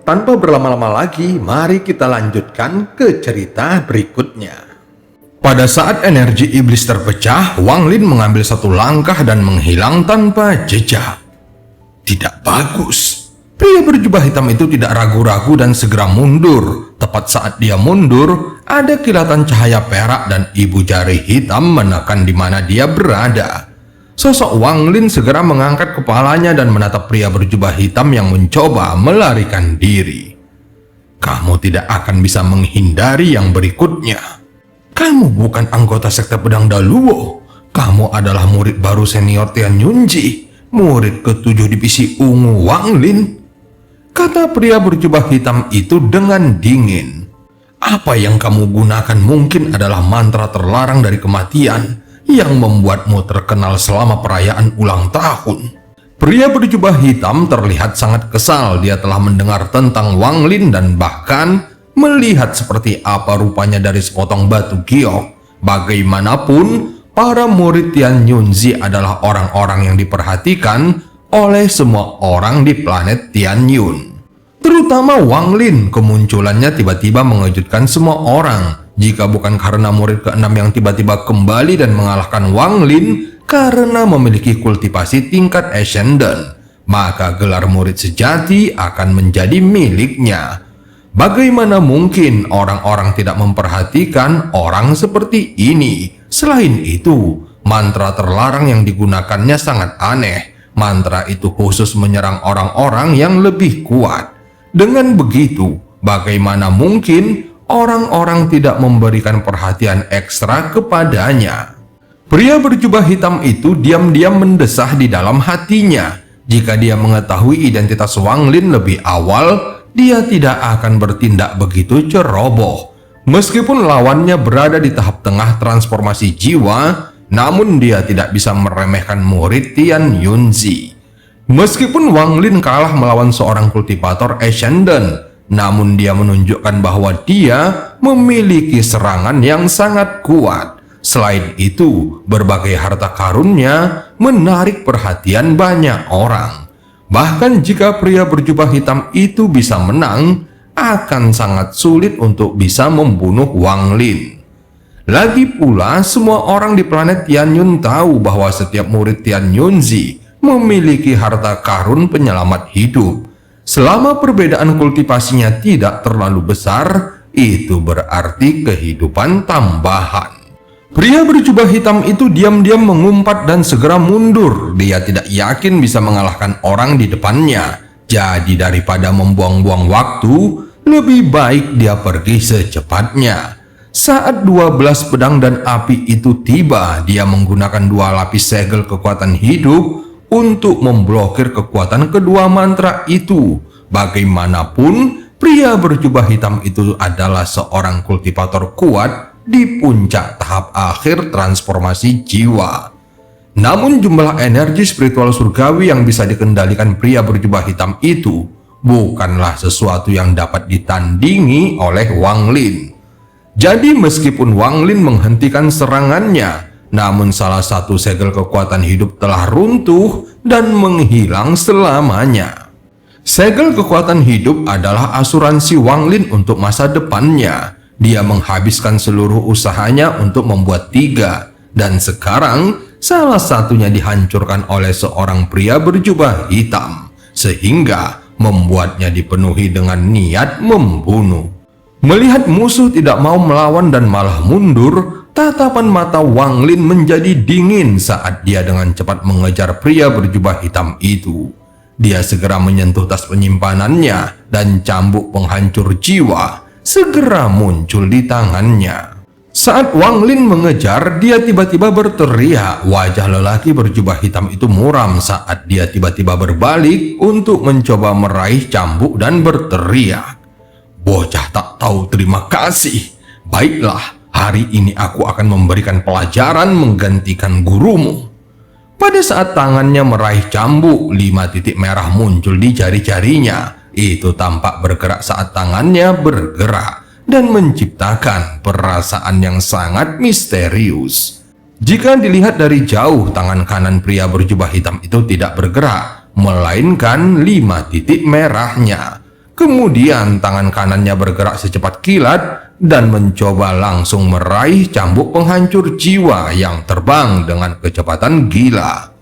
Tanpa berlama-lama lagi, mari kita lanjutkan ke cerita berikutnya. Pada saat energi iblis terpecah, Wang Lin mengambil satu langkah dan menghilang tanpa jejak. Tidak bagus. Pria berjubah hitam itu tidak ragu-ragu dan segera mundur. Tepat saat dia mundur, ada kilatan cahaya perak dan ibu jari hitam menekan di mana dia berada. Sosok Wang Lin segera mengangkat kepalanya dan menatap pria berjubah hitam yang mencoba melarikan diri. Kamu tidak akan bisa menghindari yang berikutnya. Kamu bukan anggota sekte pedang Daluo. Kamu adalah murid baru senior Tian Yunji, murid ke-7 divisi ungu Wang Lin. Kata pria berjubah hitam itu dengan dingin. Apa yang kamu gunakan mungkin adalah mantra terlarang dari kematian yang membuatmu terkenal selama perayaan ulang tahun. Pria berjubah hitam terlihat sangat kesal. Dia telah mendengar tentang Wang Lin dan bahkan melihat seperti apa rupanya dari sepotong batu giok. Bagaimanapun, para murid Tian Yunzi adalah orang-orang yang diperhatikan oleh semua orang di planet Tian Yun. Terutama Wang Lin, kemunculannya tiba-tiba mengejutkan semua orang. Jika bukan karena murid ke-6 yang tiba-tiba kembali dan mengalahkan Wang Lin karena memiliki kultivasi tingkat ascendant, maka gelar murid sejati akan menjadi miliknya. Bagaimana mungkin orang-orang tidak memperhatikan orang seperti ini? Selain itu, mantra terlarang yang digunakannya sangat aneh. Mantra itu khusus menyerang orang-orang yang lebih kuat. Dengan begitu, bagaimana mungkin orang-orang tidak memberikan perhatian ekstra kepadanya? Pria berjubah hitam itu diam-diam mendesah di dalam hatinya. Jika dia mengetahui identitas Wang Lin lebih awal, dia tidak akan bertindak begitu ceroboh. Meskipun lawannya berada di tahap tengah transformasi jiwa, namun dia tidak bisa meremehkan murid Tian Yunzi. Meskipun Wang Lin kalah melawan seorang kultivator ascendant, namun dia menunjukkan bahwa dia memiliki serangan yang sangat kuat. Selain itu, berbagai harta karunnya menarik perhatian banyak orang. Bahkan jika pria berjubah hitam itu bisa menang, akan sangat sulit untuk bisa membunuh Wang Lin. Lagi pula, semua orang di planet Tian Yun tahu bahwa setiap murid Tian Yunzi memiliki harta karun penyelamat hidup. Selama perbedaan kultivasinya tidak terlalu besar, itu berarti kehidupan tambahan. Pria berjubah hitam itu diam-diam mengumpat dan segera mundur. Dia tidak yakin bisa mengalahkan orang di depannya. Jadi daripada membuang-buang waktu, lebih baik dia pergi secepatnya. Saat 12 pedang dan api itu tiba, dia menggunakan 2 lapis segel kekuatan hidup untuk memblokir kekuatan kedua mantra itu. Bagaimanapun, pria berjubah hitam itu adalah seorang kultivator kuat di puncak tahap akhir transformasi jiwa. Namun jumlah energi spiritual surgawi yang bisa dikendalikan pria berjubah hitam itu bukanlah sesuatu yang dapat ditandingi oleh Wang Lin. Jadi meskipun Wang Lin menghentikan serangannya, namun salah satu segel kekuatan hidup telah runtuh dan menghilang selamanya. Segel kekuatan hidup adalah asuransi Wang Lin untuk masa depannya. Dia menghabiskan seluruh usahanya untuk membuat 3, dan sekarang salah satunya dihancurkan oleh seorang pria berjubah hitam, sehingga membuatnya dipenuhi dengan niat membunuh. Melihat musuh tidak mau melawan dan malah mundur, tatapan mata Wang Lin menjadi dingin saat dia dengan cepat mengejar pria berjubah hitam itu. Dia segera menyentuh tas penyimpanannya dan cambuk penghancur jiwa segera muncul di tangannya. Saat Wang Lin mengejar, dia tiba-tiba berteriak. Wajah lelaki berjubah hitam itu muram saat dia tiba-tiba berbalik untuk mencoba meraih cambuk dan berteriak. Bocah tak tahu terima kasih. Baiklah, hari ini aku akan memberikan pelajaran menggantikan gurumu. Pada saat tangannya meraih cambuk, 5 titik merah muncul di jari-jarinya. Itu tampak bergerak saat tangannya bergerak dan menciptakan perasaan yang sangat misterius. Jika dilihat dari jauh, tangan kanan pria berjubah hitam itu tidak bergerak, melainkan 5 titik merahnya. Kemudian tangan kanannya bergerak secepat kilat dan mencoba langsung meraih cambuk penghancur jiwa yang terbang dengan kecepatan gila.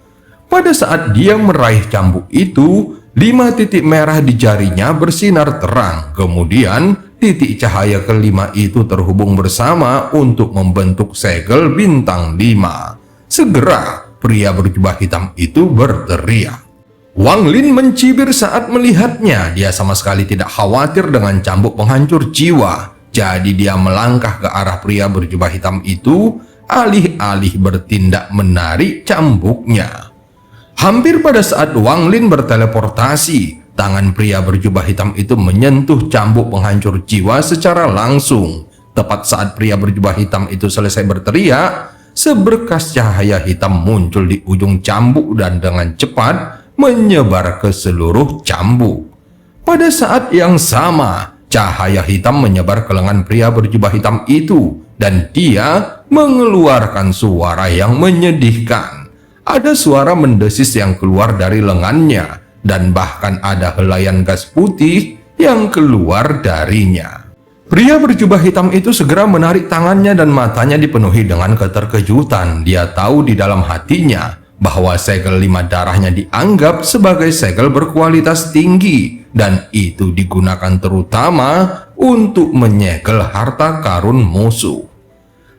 Pada saat dia meraih cambuk itu, 5 titik merah di jarinya bersinar terang. Kemudian titik cahaya kelima itu terhubung bersama untuk membentuk segel bintang 5. Segera pria berjubah hitam itu berteriak. Wang Lin mencibir saat melihatnya. Dia sama sekali tidak khawatir dengan cambuk penghancur jiwa. Jadi dia melangkah ke arah pria berjubah hitam itu, alih-alih bertindak menarik cambuknya. Hampir pada saat Wang Lin berteleportasi, tangan pria berjubah hitam itu menyentuh cambuk penghancur jiwa secara langsung. Tepat saat pria berjubah hitam itu selesai berteriak, seberkas cahaya hitam muncul di ujung cambuk dan dengan cepat menyebar ke seluruh cambuk. Pada saat yang sama, cahaya hitam menyebar ke lengan pria berjubah hitam itu dan dia mengeluarkan suara yang menyedihkan. Ada suara mendesis yang keluar dari lengannya dan bahkan ada helaian gas putih yang keluar darinya. Pria berjubah hitam itu segera menarik tangannya dan matanya dipenuhi dengan keterkejutan. Dia tahu di dalam hatinya bahwa segel 5 darahnya dianggap sebagai segel berkualitas tinggi dan itu digunakan terutama untuk menyegel harta karun musuh.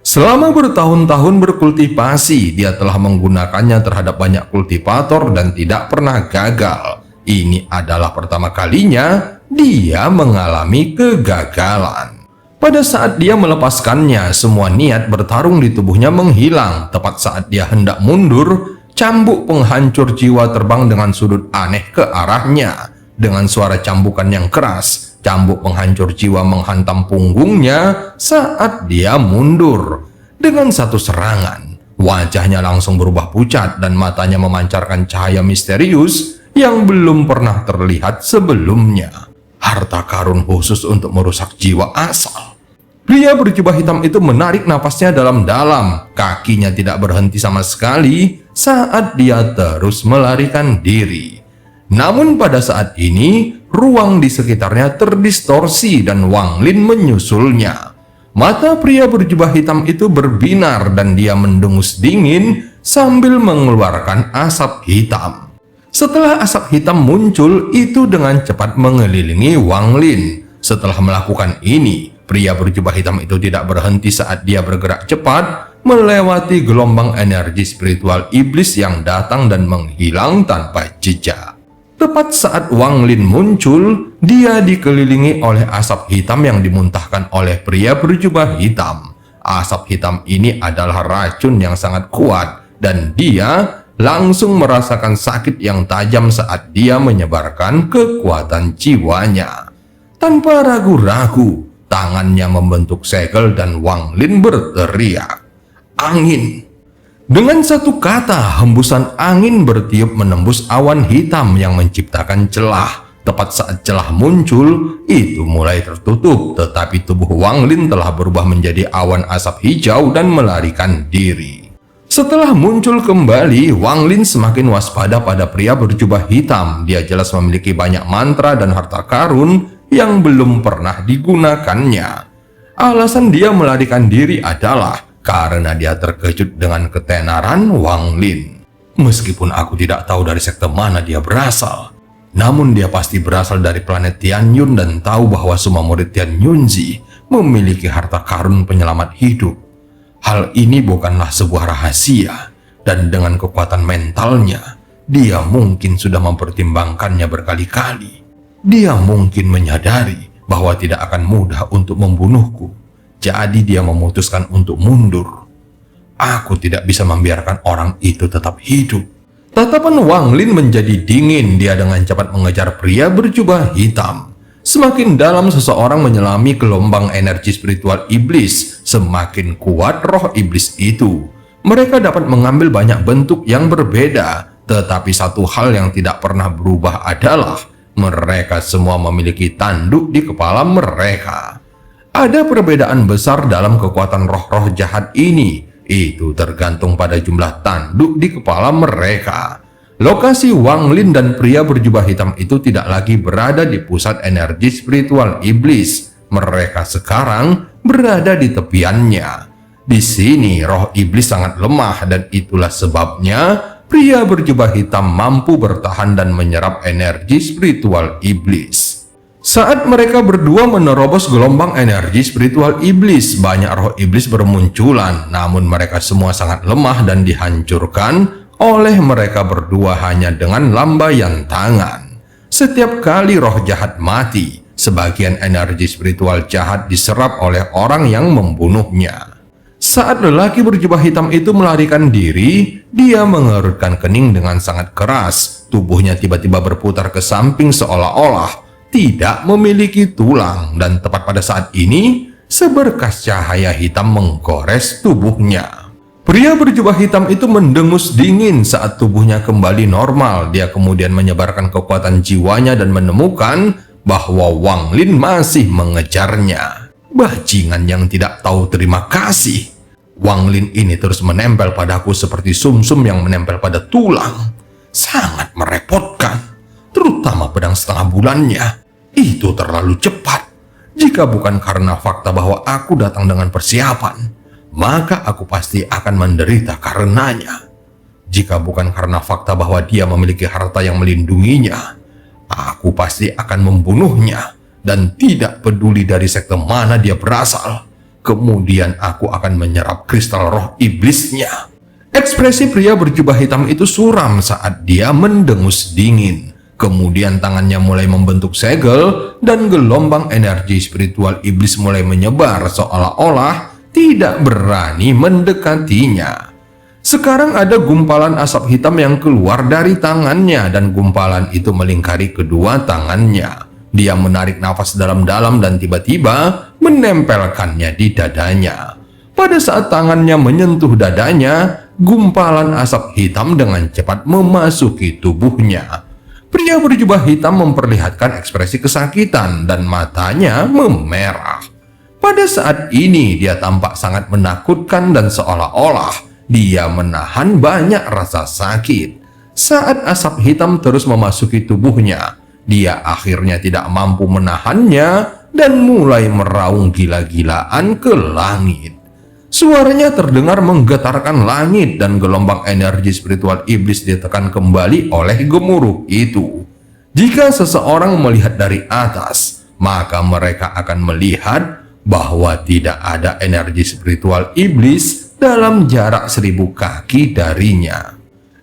Selama bertahun-tahun berkultivasi, dia telah menggunakannya terhadap banyak kultivator dan tidak pernah gagal. Ini adalah pertama kalinya dia mengalami kegagalan. Pada saat dia melepaskannya, semua niat bertarung di tubuhnya menghilang. Tepat saat dia hendak mundur, cambuk penghancur jiwa terbang dengan sudut aneh ke arahnya. Dengan suara cambukan yang keras, cambuk penghancur jiwa menghantam punggungnya saat dia mundur. Dengan satu serangan, wajahnya langsung berubah pucat dan matanya memancarkan cahaya misterius yang belum pernah terlihat sebelumnya. Harta karun khusus untuk merusak jiwa asal. Pria berjubah hitam itu menarik napasnya dalam-dalam. Kakinya tidak berhenti sama sekali saat dia terus melarikan diri. Namun pada saat ini, ruang di sekitarnya terdistorsi dan Wang Lin menyusulnya. Mata pria berjubah hitam itu berbinar dan dia mendengus dingin sambil mengeluarkan asap hitam. Setelah asap hitam muncul, itu dengan cepat mengelilingi Wang Lin. Setelah melakukan ini, pria berjubah hitam itu tidak berhenti saat dia bergerak cepat melewati gelombang energi spiritual iblis yang datang dan menghilang tanpa jejak. Tepat saat Wang Lin muncul, dia dikelilingi oleh asap hitam yang dimuntahkan oleh pria berjubah hitam. Asap hitam ini adalah racun yang sangat kuat dan dia langsung merasakan sakit yang tajam saat dia menyebarkan kekuatan jiwanya. Tanpa ragu-ragu, tangannya membentuk segel dan Wang Lin berteriak, "Angin!" Dengan satu kata, hembusan angin bertiup menembus awan hitam yang menciptakan celah. Tepat saat celah muncul, itu mulai tertutup, tetapi tubuh Wang Lin telah berubah menjadi awan asap hijau dan melarikan diri. Setelah muncul kembali, Wang Lin semakin waspada pada pria berjubah hitam. Dia jelas memiliki banyak mantra dan harta karun yang belum pernah digunakannya. Alasan dia melarikan diri adalah karena dia terkejut dengan ketenaran Wang Lin. Meskipun aku tidak tahu dari sekte mana dia berasal, namun dia pasti berasal dari planet Tianyun dan tahu bahwa semua murid Tianyunzi memiliki harta karun penyelamat hidup. Hal ini bukanlah sebuah rahasia, dan dengan kekuatan mentalnya, dia mungkin sudah mempertimbangkannya berkali-kali. Dia mungkin menyadari bahwa tidak akan mudah untuk membunuhku. Jadi dia memutuskan untuk mundur. Aku tidak bisa membiarkan orang itu tetap hidup. Tatapan Wang Lin menjadi dingin. Dia dengan cepat mengejar pria berjubah hitam. Semakin dalam seseorang menyelami gelombang energi spiritual iblis, semakin kuat roh iblis itu. Mereka dapat mengambil banyak bentuk yang berbeda, tetapi satu hal yang tidak pernah berubah adalah mereka semua memiliki tanduk di kepala mereka. Ada perbedaan besar dalam kekuatan roh-roh jahat ini. Itu tergantung pada jumlah tanduk di kepala mereka. Lokasi Wang Lin dan pria berjubah hitam itu tidak lagi berada di pusat energi spiritual iblis. Mereka sekarang berada di tepiannya. Di sini roh iblis sangat lemah dan itulah sebabnya pria berjubah hitam mampu bertahan dan menyerap energi spiritual iblis. Saat mereka berdua menerobos gelombang energi spiritual iblis, banyak roh iblis bermunculan, namun mereka semua sangat lemah dan dihancurkan oleh mereka berdua hanya dengan lambaian tangan. Setiap kali roh jahat mati, sebagian energi spiritual jahat diserap oleh orang yang membunuhnya. Saat lelaki berjubah hitam itu melarikan diri, dia mengerutkan kening dengan sangat keras. Tubuhnya tiba-tiba berputar ke samping seolah-olah tidak memiliki tulang, dan tepat pada saat ini seberkas cahaya hitam menggores tubuhnya. Pria berjubah hitam itu mendengus dingin saat tubuhnya kembali normal. Dia kemudian menyebarkan kekuatan jiwanya dan menemukan bahwa Wang Lin masih mengejarnya. Bajingan yang tidak tahu terima kasih. Wang Lin ini terus menempel padaku seperti sumsum yang menempel pada tulang. Sangat merepotkan, terutama pedang setengah bulannya. Itu terlalu cepat. Jika bukan karena fakta bahwa aku datang dengan persiapan, maka aku pasti akan menderita karenanya. Jika bukan karena fakta bahwa dia memiliki harta yang melindunginya, aku pasti akan membunuhnya dan tidak peduli dari sekte mana dia berasal. Kemudian aku akan menyerap kristal roh iblisnya. Ekspresi pria berjubah hitam itu suram saat dia mendengus dingin. Kemudian tangannya mulai membentuk segel dan gelombang energi spiritual iblis mulai menyebar seolah-olah tidak berani mendekatinya. Sekarang ada gumpalan asap hitam yang keluar dari tangannya dan gumpalan itu melingkari kedua tangannya. Dia menarik nafas dalam-dalam dan tiba-tiba menempelkannya di dadanya. Pada saat tangannya menyentuh dadanya, gumpalan asap hitam dengan cepat memasuki tubuhnya. Pria berjubah hitam memperlihatkan ekspresi kesakitan dan matanya memerah. Pada saat ini dia tampak sangat menakutkan dan seolah-olah dia menahan banyak rasa sakit. Saat asap hitam terus memasuki tubuhnya, dia akhirnya tidak mampu menahannya dan mulai meraung gila-gilaan ke langit. Suaranya terdengar menggetarkan langit dan gelombang energi spiritual iblis ditekan kembali oleh gemuruh itu. Jika seseorang melihat dari atas, maka mereka akan melihat bahwa tidak ada energi spiritual iblis dalam jarak 1000 kaki darinya.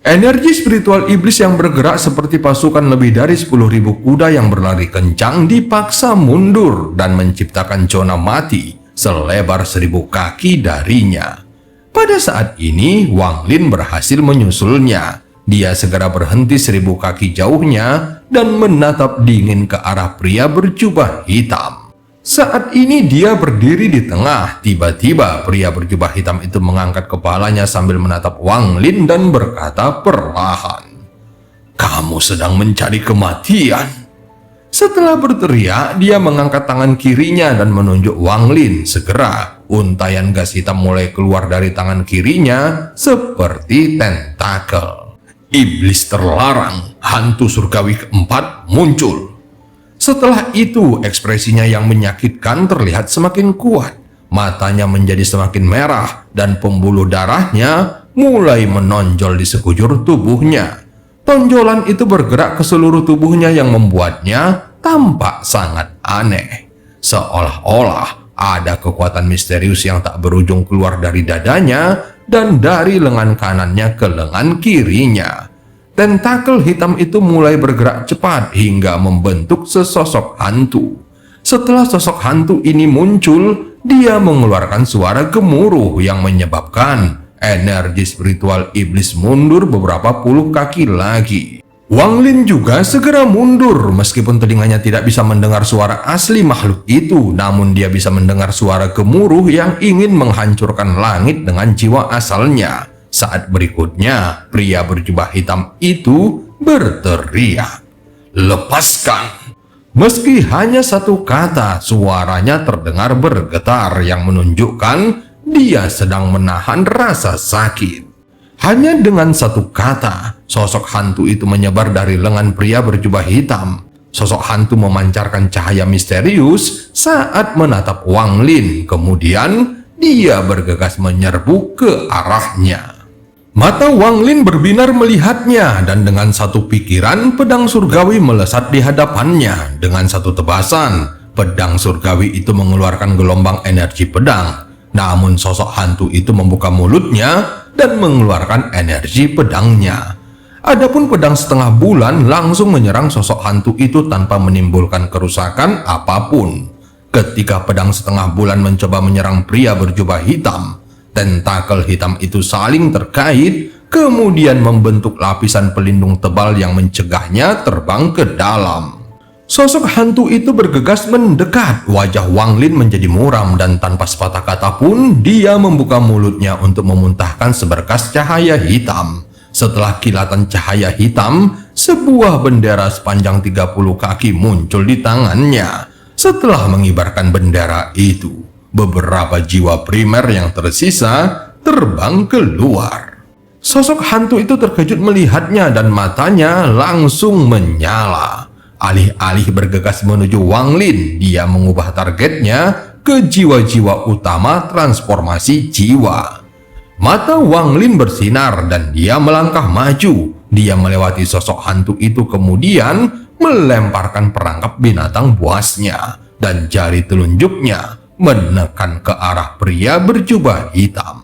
Energi spiritual iblis yang bergerak seperti pasukan lebih dari 10.000 kuda yang berlari kencang dipaksa mundur dan menciptakan zona mati selebar 1000 kaki darinya. Pada saat ini, Wang Lin berhasil menyusulnya. Dia segera berhenti 1000 kaki jauhnya dan menatap dingin ke arah pria berjubah hitam. Saat ini dia berdiri di tengah. Tiba-tiba pria berjubah hitam itu mengangkat kepalanya sambil menatap Wang Lin dan berkata perlahan, "Kamu sedang mencari kematian." Setelah berteriak, dia mengangkat tangan kirinya dan menunjuk Wang Lin. Segera, untaian gas hitam mulai keluar dari tangan kirinya seperti tentakel. Iblis terlarang, hantu surgawi keempat muncul. Setelah itu, ekspresinya yang menyakitkan terlihat semakin kuat. Matanya menjadi semakin merah dan pembuluh darahnya mulai menonjol di sekujur tubuhnya. Tonjolan itu bergerak ke seluruh tubuhnya yang membuatnya tampak sangat aneh. Seolah-olah ada kekuatan misterius yang tak berujung keluar dari dadanya dan dari lengan kanannya ke lengan kirinya. Tentakel hitam itu mulai bergerak cepat hingga membentuk sesosok hantu. Setelah sosok hantu ini muncul, dia mengeluarkan suara gemuruh yang menyebabkan energi spiritual iblis mundur beberapa puluh kaki lagi. Wang Lin juga segera mundur meskipun telinganya tidak bisa mendengar suara asli makhluk itu, namun dia bisa mendengar suara gemuruh yang ingin menghancurkan langit dengan jiwa asalnya. Saat berikutnya, pria berjubah hitam itu berteriak, "Lepaskan!" Meski hanya satu kata, suaranya terdengar bergetar yang menunjukkan dia sedang menahan rasa sakit. Hanya dengan satu kata, sosok hantu itu menyebar dari lengan pria berjubah hitam. Sosok hantu memancarkan cahaya misterius saat menatap Wang Lin. Kemudian dia bergegas menyerbu ke arahnya. Mata Wang Lin berbinar melihatnya, dan dengan satu pikiran pedang surgawi melesat di hadapannya. Dengan satu tebasan, pedang surgawi itu mengeluarkan gelombang energi pedang. Namun sosok hantu itu membuka mulutnya dan mengeluarkan energi pedangnya. Adapun pedang setengah bulan langsung menyerang sosok hantu itu tanpa menimbulkan kerusakan apapun. Ketika pedang setengah bulan mencoba menyerang pria berjubah hitam, tentakel hitam itu saling terkait, kemudian membentuk lapisan pelindung tebal yang mencegahnya terbang ke dalam. Sosok hantu itu bergegas mendekat. Wajah Wang Lin menjadi muram, dan tanpa sepatah kata pun dia membuka mulutnya untuk memuntahkan seberkas cahaya hitam. Setelah kilatan cahaya hitam, sebuah bendera sepanjang 30 kaki muncul di tangannya. Setelah mengibarkan bendera itu, beberapa jiwa primer yang tersisa terbang keluar. Sosok hantu itu terkejut melihatnya dan matanya langsung menyala. Alih-alih bergegas menuju Wang Lin, dia mengubah targetnya ke jiwa-jiwa utama transformasi jiwa. Mata Wang Lin bersinar dan dia melangkah maju. Dia melewati sosok hantu itu, kemudian melemparkan perangkap binatang buasnya, dan jari telunjuknya menekan ke arah pria berjubah hitam.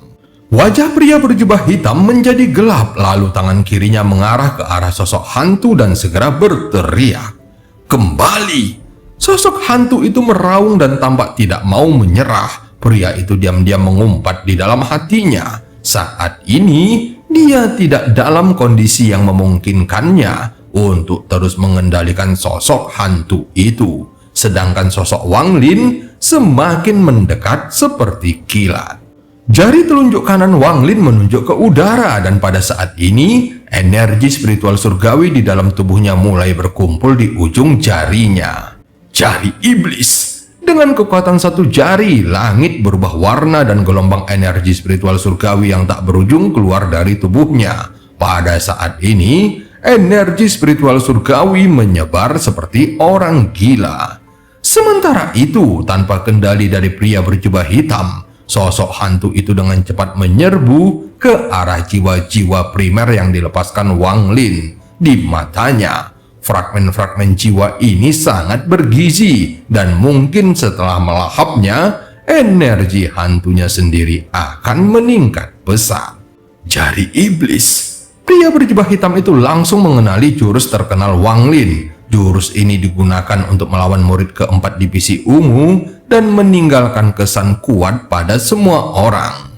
Wajah pria berjubah hitam menjadi gelap, lalu tangan kirinya mengarah ke arah sosok hantu dan segera berteriak, "Kembali!" Sosok hantu itu meraung dan tampak tidak mau menyerah. Pria itu diam-diam mengumpat di dalam hatinya. Saat ini, dia tidak dalam kondisi yang memungkinkannya untuk terus mengendalikan sosok hantu itu. Sedangkan sosok Wang Lin semakin mendekat seperti kilat. Jari telunjuk kanan Wang Lin menunjuk ke udara, dan pada saat ini energi spiritual surgawi di dalam tubuhnya mulai berkumpul di ujung jarinya. Jari iblis. Dengan kekuatan satu jari, langit berubah warna dan gelombang energi spiritual surgawi yang tak berujung keluar dari tubuhnya. Pada saat ini, energi spiritual surgawi menyebar seperti orang gila. Sementara itu, tanpa kendali dari pria berjubah hitam, sosok hantu itu dengan cepat menyerbu ke arah jiwa-jiwa primer yang dilepaskan Wang Lin. Di matanya, fragmen-fragmen jiwa ini sangat bergizi, dan mungkin setelah melahapnya, energi hantunya sendiri akan meningkat pesat. Jari iblis. Pria berjubah hitam itu langsung mengenali jurus terkenal Wang Lin. Jurus ini digunakan untuk melawan murid keempat divisi ungu dan meninggalkan kesan kuat pada semua orang.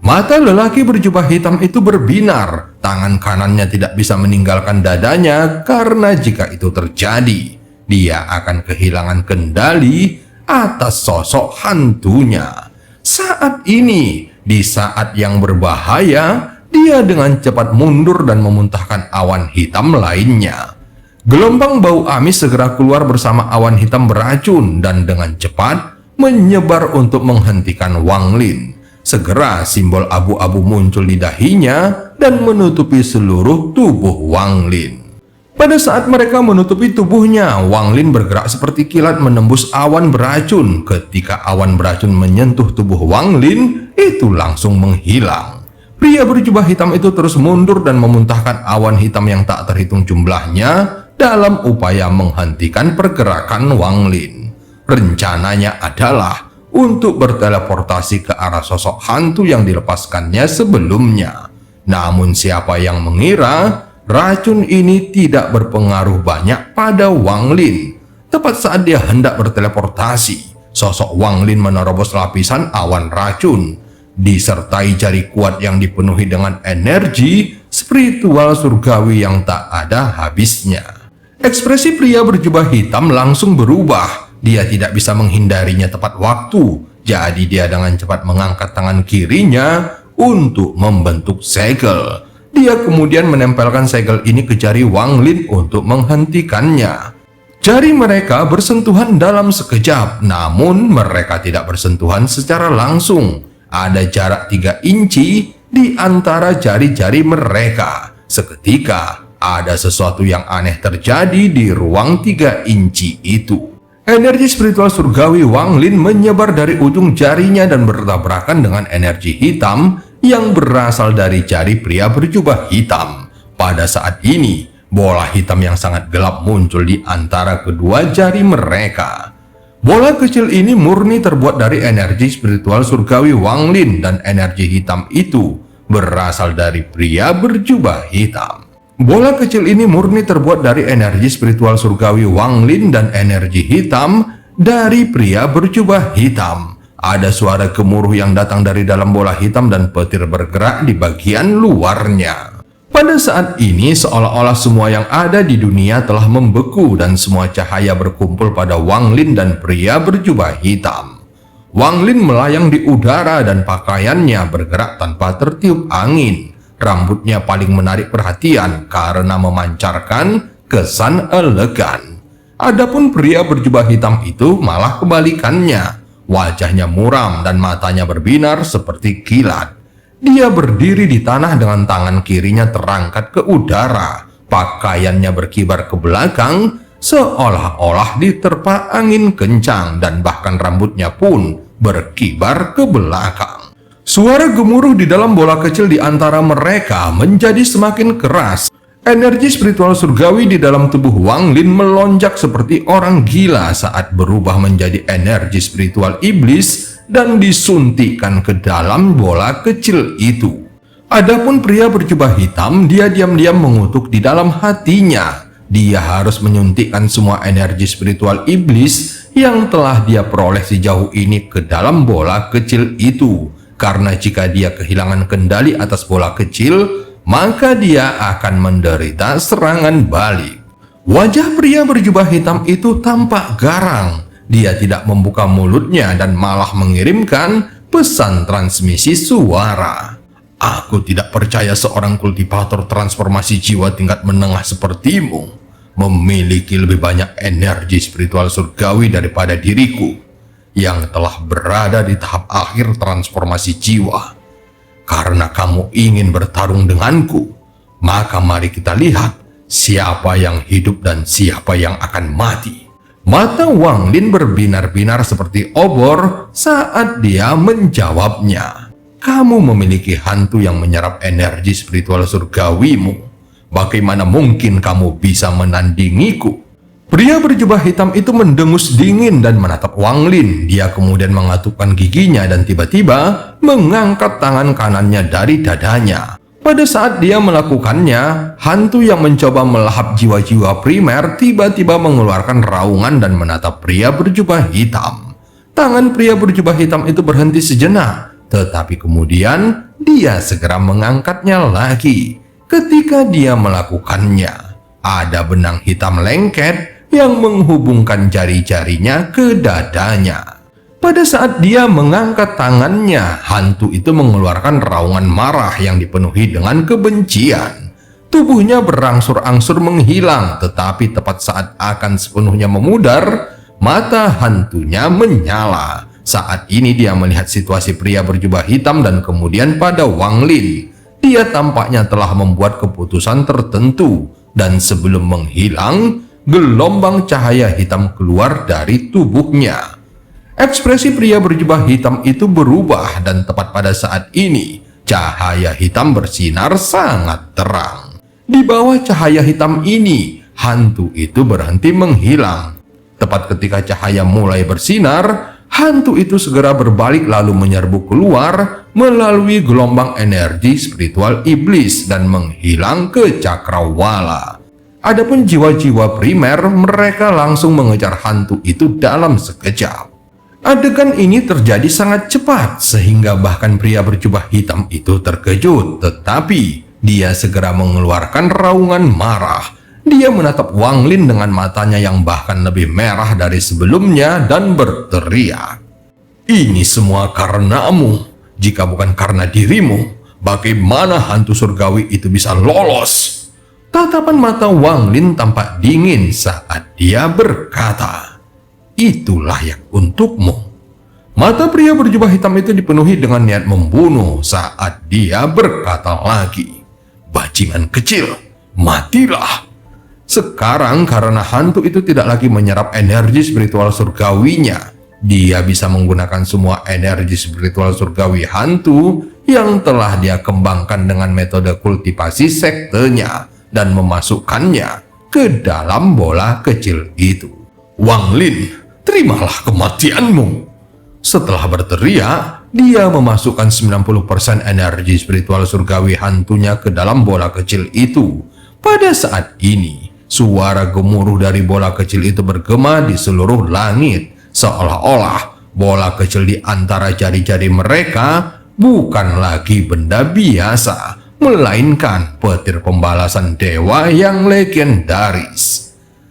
Mata lelaki berjubah hitam itu berbinar. Tangan kanannya tidak bisa meninggalkan dadanya karena jika itu terjadi, dia akan kehilangan kendali atas sosok hantunya. Saat ini, di saat yang berbahaya, dia dengan cepat mundur dan memuntahkan awan hitam lainnya. Gelombang bau amis segera keluar bersama awan hitam beracun dan dengan cepat menyebar untuk menghentikan Wang Lin. Segera simbol abu-abu muncul di dahinya dan menutupi seluruh tubuh Wang Lin. Pada saat mereka menutupi tubuhnya, Wang Lin bergerak seperti kilat menembus awan beracun. Ketika awan beracun menyentuh tubuh Wang Lin, itu langsung menghilang. Pria berjubah hitam itu terus mundur dan memuntahkan awan hitam yang tak terhitung jumlahnya dalam upaya menghentikan pergerakan Wang Lin. Rencananya adalah untuk berteleportasi ke arah sosok hantu yang dilepaskannya sebelumnya. Namun siapa yang mengira racun ini tidak berpengaruh banyak pada Wang Lin. Tepat saat dia hendak berteleportasi, sosok Wang Lin menerobos lapisan awan racun, disertai jari kuat yang dipenuhi dengan energi spiritual surgawi yang tak ada habisnya. Ekspresi pria berjubah hitam langsung berubah. Dia tidak bisa menghindarinya tepat waktu, jadi dia dengan cepat mengangkat tangan kirinya untuk membentuk segel. Dia kemudian menempelkan segel ini ke jari Wang Lin untuk menghentikannya. Jari mereka bersentuhan dalam sekejap, namun mereka tidak bersentuhan secara langsung. Ada jarak 3 inci di antara jari-jari mereka. Seketika ada sesuatu yang aneh terjadi di ruang 3 inci itu. Energi spiritual surgawi Wang Lin menyebar dari ujung jarinya dan bertabrakan dengan energi hitam yang berasal dari jari pria berjubah hitam. Pada saat ini, bola hitam yang sangat gelap muncul di antara kedua jari mereka. Bola kecil ini murni terbuat dari energi spiritual surgawi Wang Lin, dan energi hitam itu berasal dari pria berjubah hitam. Bola kecil ini murni terbuat dari energi spiritual surgawi Wang Lin dan energi hitam dari pria berjubah hitam. Ada suara gemuruh yang datang dari dalam bola hitam dan petir bergerak di bagian luarnya. Pada saat ini seolah-olah semua yang ada di dunia telah membeku dan semua cahaya berkumpul pada Wang Lin dan pria berjubah hitam. Wang Lin melayang di udara dan pakaiannya bergerak tanpa tertiup angin. Rambutnya paling menarik perhatian karena memancarkan kesan elegan. Adapun pria berjubah hitam itu malah kebalikannya. Wajahnya muram dan matanya berbinar seperti kilat. Dia berdiri di tanah dengan tangan kirinya terangkat ke udara. Pakaiannya berkibar ke belakang seolah-olah diterpa angin kencang, dan bahkan rambutnya pun berkibar ke belakang. Suara gemuruh di dalam bola kecil di antara mereka menjadi semakin keras. Energi spiritual surgawi di dalam tubuh Wang Lin melonjak seperti orang gila saat berubah menjadi energi spiritual iblis dan disuntikkan ke dalam bola kecil itu. Adapun pria berjubah hitam, dia diam-diam mengutuk di dalam hatinya. Dia harus menyuntikkan semua energi spiritual iblis yang telah dia peroleh sejauh ini ke dalam bola kecil itu. Karena jika dia kehilangan kendali atas bola kecil, maka dia akan menderita serangan balik. Wajah pria berjubah hitam itu tampak garang. Dia tidak membuka mulutnya dan malah mengirimkan pesan transmisi suara. Aku tidak percaya seorang kultivator transformasi jiwa tingkat menengah sepertimu memiliki lebih banyak energi spiritual surgawi daripada diriku yang telah berada di tahap akhir transformasi jiwa. Karena kamu ingin bertarung denganku, maka mari kita lihat siapa yang hidup dan siapa yang akan mati. Mata Wang Lin berbinar-binar seperti obor saat dia menjawabnya. Kamu memiliki hantu yang menyerap energi spiritual surgawimu. Bagaimana mungkin kamu bisa menandingiku? Pria berjubah hitam itu mendengus dingin dan menatap Wang Lin. Dia kemudian mengatupkan giginya dan tiba-tiba mengangkat tangan kanannya dari dadanya. Pada saat dia melakukannya, hantu yang mencoba melahap jiwa-jiwa primer tiba-tiba mengeluarkan raungan dan menatap pria berjubah hitam. Tangan pria berjubah hitam itu berhenti sejenak, tetapi kemudian dia segera mengangkatnya lagi. Ketika dia melakukannya, ada benang hitam lengket yang menghubungkan jari-jarinya ke dadanya. Pada saat dia mengangkat tangannya, hantu itu mengeluarkan raungan marah yang dipenuhi dengan kebencian. Tubuhnya berangsur-angsur menghilang, tetapi tepat saat akan sepenuhnya memudar, mata hantunya menyala. Saat ini dia melihat situasi pria berjubah hitam dan kemudian pada Wang Lin. Dia tampaknya telah membuat keputusan tertentu, dan sebelum menghilang, gelombang cahaya hitam keluar dari tubuhnya. Ekspresi pria berjubah hitam itu berubah, dan tepat pada saat ini cahaya hitam bersinar sangat terang. Di bawah cahaya hitam ini, hantu itu berhenti menghilang. Tepat ketika cahaya mulai bersinar, hantu itu segera berbalik lalu menyerbu keluar melalui gelombang energi spiritual iblis dan menghilang ke cakrawala. Adapun jiwa-jiwa primer, mereka langsung mengejar hantu itu dalam sekejap. Adegan ini terjadi sangat cepat sehingga bahkan pria berjubah hitam itu terkejut, tetapi dia segera mengeluarkan raungan marah. Dia menatap Wang Lin dengan matanya yang bahkan lebih merah dari sebelumnya dan berteriak, "Ini semua karenamu. Jika bukan karena dirimu, bagaimana hantu surgawi itu bisa lolos?" Tatapan mata Wang Lin tampak dingin saat dia berkata, "Itu layak untukmu." Mata pria berjubah hitam itu dipenuhi dengan niat membunuh saat dia berkata lagi, "Bajingan kecil, matilah." Sekarang karena hantu itu tidak lagi menyerap energi spiritual surgawinya, dia bisa menggunakan semua energi spiritual surgawi hantu yang telah dia kembangkan dengan metode kultivasi sektenya dan memasukkannya ke dalam bola kecil itu. "Wang Lin, terimalah kematianmu." Setelah berteriak, dia memasukkan 90% energi spiritual surgawi hantunya ke dalam bola kecil itu. Pada saat ini, suara gemuruh dari bola kecil itu bergema di seluruh langit, seolah-olah bola kecil di antara jari-jari mereka bukan lagi benda biasa, melainkan petir pembalasan dewa yang legendaris.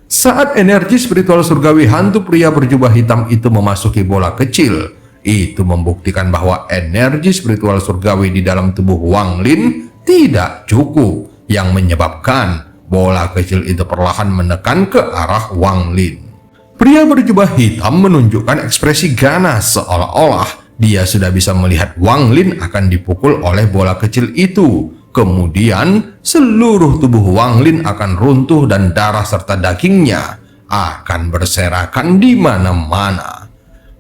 Saat energi spiritual surgawi hantu pria berjubah hitam itu memasuki bola kecil, itu membuktikan bahwa energi spiritual surgawi di dalam tubuh Wang Lin tidak cukup, yang menyebabkan bola kecil itu perlahan menekan ke arah Wang Lin. Pria berjubah hitam menunjukkan ekspresi ganas, seolah-olah dia sudah bisa melihat Wang Lin akan dipukul oleh bola kecil itu. Kemudian seluruh tubuh Wang Lin akan runtuh dan darah serta dagingnya akan berserakan di mana-mana.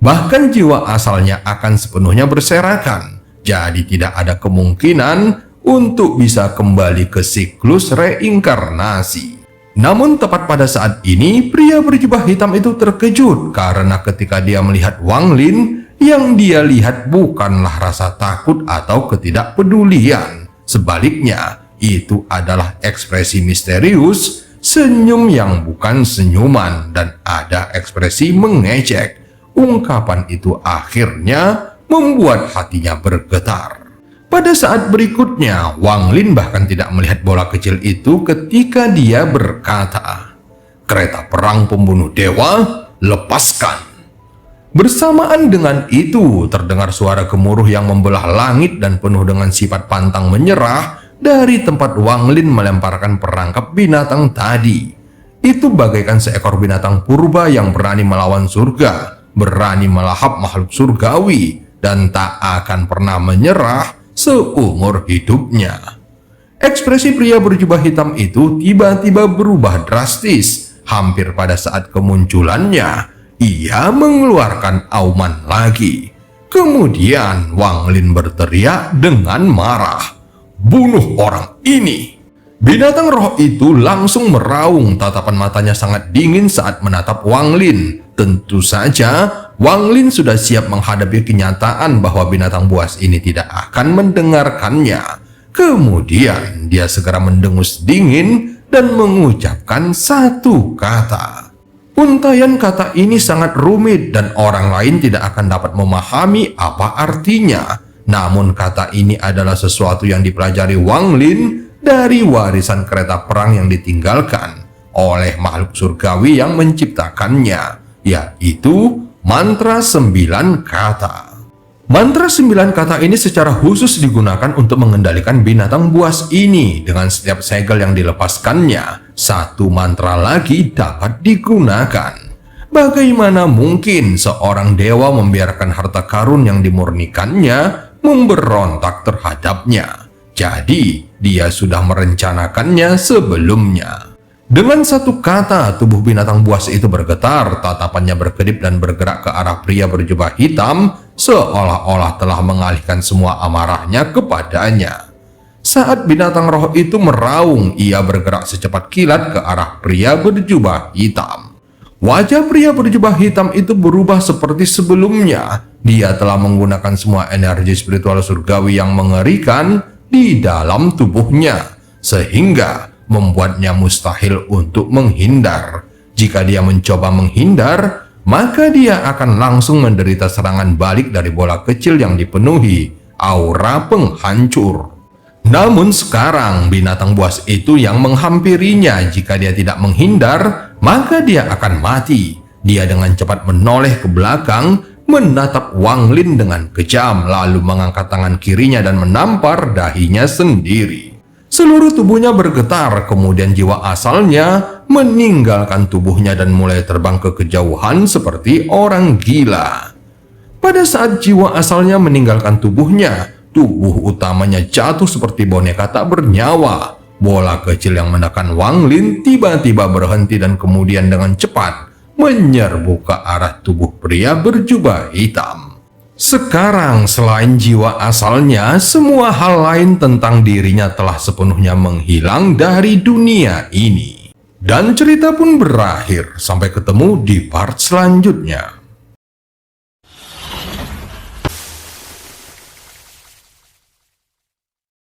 Bahkan jiwa asalnya akan sepenuhnya berserakan. Jadi tidak ada kemungkinan untuk bisa kembali ke siklus reinkarnasi. Namun tepat pada saat ini, pria berjubah hitam itu terkejut karena ketika dia melihat Wang Lin, yang dia lihat bukanlah rasa takut atau ketidakpedulian. Sebaliknya, itu adalah ekspresi misterius, senyum yang bukan senyuman, dan ada ekspresi mengejek. Ungkapan itu akhirnya membuat hatinya bergetar. Pada saat berikutnya, Wang Lin bahkan tidak melihat bola kecil itu ketika dia berkata, "Kereta perang pembunuh dewa, lepaskan." Bersamaan dengan itu, terdengar suara gemuruh yang membelah langit dan penuh dengan sifat pantang menyerah dari tempat Wang Lin melemparkan perangkap binatang tadi. Itu bagaikan seekor binatang purba yang berani melawan surga, berani melahap makhluk surgawi, dan tak akan pernah menyerah seumur hidupnya. Ekspresi pria berjubah hitam itu tiba-tiba berubah drastis. Hampir pada saat kemunculannya, ia mengeluarkan auman lagi. Kemudian Wang Lin berteriak dengan marah, "Bunuh orang ini!" Binatang roh itu langsung meraung, tatapan matanya sangat dingin saat menatap Wang Lin. Tentu saja Wang Lin sudah siap menghadapi kenyataan bahwa binatang buas ini tidak akan mendengarkannya. Kemudian dia segera mendengus dingin dan mengucapkan satu kata. Untaian kata ini sangat rumit dan orang lain tidak akan dapat memahami apa artinya. Namun kata ini adalah sesuatu yang dipelajari Wang Lin dari warisan kereta perang yang ditinggalkan oleh makhluk surgawi yang menciptakannya, yaitu mantra 9 kata. Mantra 9 kata ini secara khusus digunakan untuk mengendalikan binatang buas ini. Dengan setiap segel yang dilepaskannya, satu mantra lagi dapat digunakan. Bagaimana mungkin seorang dewa membiarkan harta karun yang dimurnikannya memberontak terhadapnya? Jadi, dia sudah merencanakannya sebelumnya. Dengan satu kata, tubuh binatang buas itu bergetar, tatapannya berkedip dan bergerak ke arah pria berjubah hitam, seolah-olah telah mengalihkan semua amarahnya kepadanya. Saat binatang roh itu meraung, ia bergerak secepat kilat ke arah pria berjubah hitam. Wajah pria berjubah hitam itu berubah seperti sebelumnya. Dia telah menggunakan semua energi spiritual surgawi yang mengerikan di dalam tubuhnya, sehingga membuatnya mustahil untuk menghindar. Jika dia mencoba menghindar, maka dia akan langsung menderita serangan balik dari bola kecil yang dipenuhi aura penghancur. Namun sekarang binatang buas itu yang menghampirinya. Jika dia tidak menghindar, maka dia akan mati. Dia dengan cepat menoleh ke belakang, menatap Wang Lin dengan kejam, lalu mengangkat tangan kirinya dan menampar dahinya sendiri. Seluruh tubuhnya bergetar, kemudian jiwa asalnya meninggalkan tubuhnya dan mulai terbang ke kejauhan seperti orang gila. Pada saat jiwa asalnya meninggalkan tubuhnya, tubuh utamanya jatuh seperti boneka tak bernyawa. Bola kecil yang menekan Wang Lin tiba-tiba berhenti dan kemudian dengan cepat menyerbu ke arah tubuh pria berjubah hitam. Sekarang selain jiwa asalnya, semua hal lain tentang dirinya telah sepenuhnya menghilang dari dunia ini. Dan cerita pun berakhir, sampai ketemu di part selanjutnya.